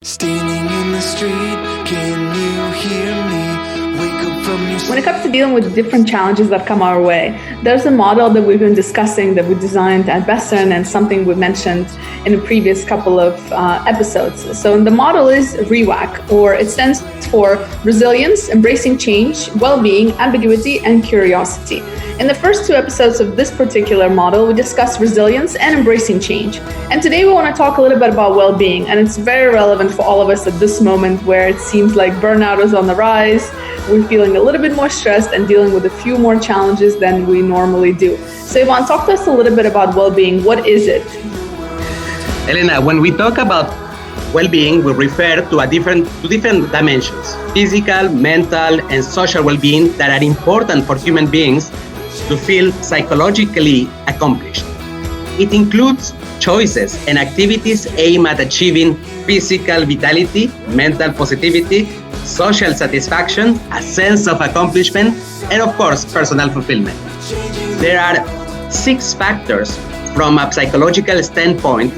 Standing in the street, can you hear me? Wake up from your sleep. When it comes to dealing with different challenges that come our way, there's a model that we've been discussing that we designed at Bessern and something we mentioned in a previous couple of episodes. So the model is VUCA, or it stands for resilience, embracing change, well-being, ambiguity, and curiosity. In the first two episodes of this particular model, we discussed resilience and embracing change. And today we want to talk a little bit about well-being, and it's very relevant for all of us at this moment where it seems like burnout is on the rise. We're feeling a little bit more stressed and dealing with a few more challenges than we normally do. So Ivan, talk to us a little bit about well-being. What is it? Elena, when we talk about well-being, we refer to different dimensions: physical, mental, and social well-being that are important for human beings to feel psychologically accomplished. It includes choices and activities aimed at achieving physical vitality, mental positivity, social satisfaction, a sense of accomplishment, and of course, personal fulfillment. There are 6 factors from a psychological standpoint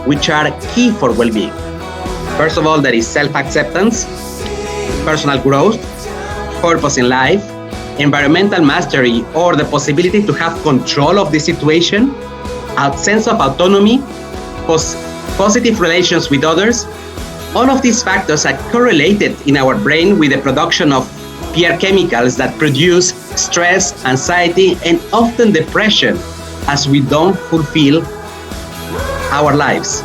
which are key for well-being. First of all, there is self-acceptance, personal growth, purpose in life, environmental mastery, or the possibility to have control of the situation, a sense of autonomy, positive relations with others. All of these factors are correlated in our brain with the production of peer chemicals that produce stress, anxiety, and often depression as we don't fulfill our lives.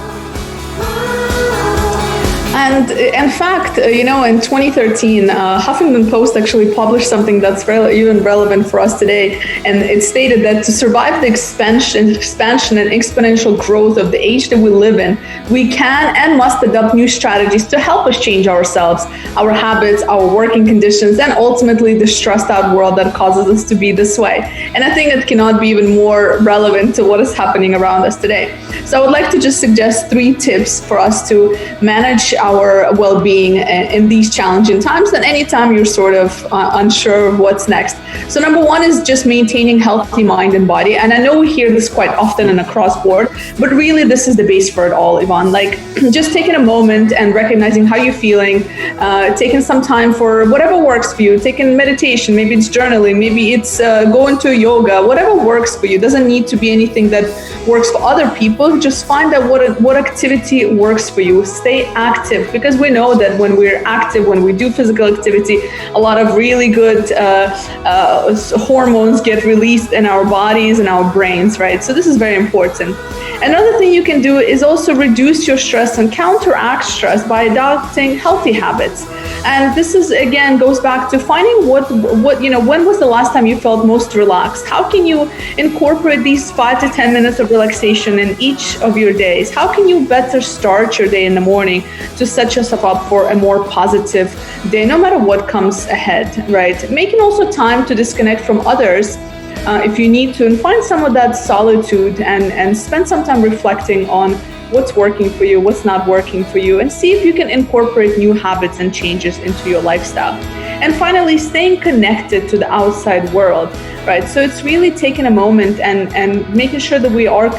And in fact, in 2013, Huffington Post actually published something that's even relevant for us today. And it stated that to survive the expansion and exponential growth of the age that we live in, we can and must adopt new strategies to help us change ourselves, our habits, our working conditions, and ultimately the stressed out world that causes us to be this way. And I think it cannot be even more relevant to what is happening around us today. So I would like to just suggest 3 tips for us to manage our well-being in these challenging times, and anytime you're sort of unsure of what's next. So number 1 is just maintaining healthy mind and body. And I know we hear this quite often and across board, but really this is the base for it all, Ivan. Like just taking a moment and recognizing how you're feeling, taking some time for whatever works for you, taking meditation, maybe it's journaling, maybe it's going to yoga, whatever works for you. It doesn't need to be anything that works for other people. Just find out what activity works for you. Stay active, because we know that when we're active, when we do physical activity, a lot of really good hormones get released in our bodies and our brains, right? So this is very important. Another thing you can do is also reduce your stress and counteract stress by adopting healthy habits. And this is, again, goes back to finding what when was the last time you felt most relaxed? How can you incorporate these 5 to 10 minutes of relaxation in each of your days? How can you better start your day in the morning to set yourself up for a more positive day, no matter what comes ahead, right? Making also time to disconnect from others if you need to, and find some of that solitude and spend some time reflecting on what's working for you, what's not working for you, and see if you can incorporate new habits and changes into your lifestyle. And finally, staying connected to the outside world, right? So it's really taking a moment and making sure that we are,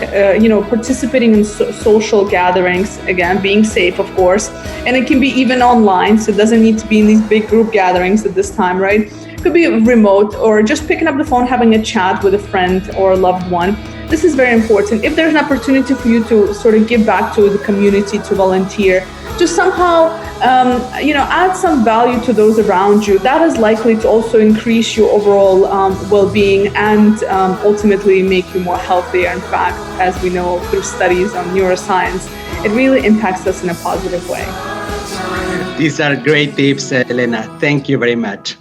participating in social gatherings, again, being safe, of course. And it can be even online, so it doesn't need to be in these big group gatherings at this time, right? It could be remote, or just picking up the phone, having a chat with a friend or a loved one. This is very important. If there's an opportunity for you to sort of give back to the community, to volunteer, to somehow, add some value to those around you, that is likely to also increase your overall well-being and ultimately make you more healthier. In fact, as we know through studies on neuroscience, it really impacts us in a positive way. These are great tips, Elena. Thank you very much.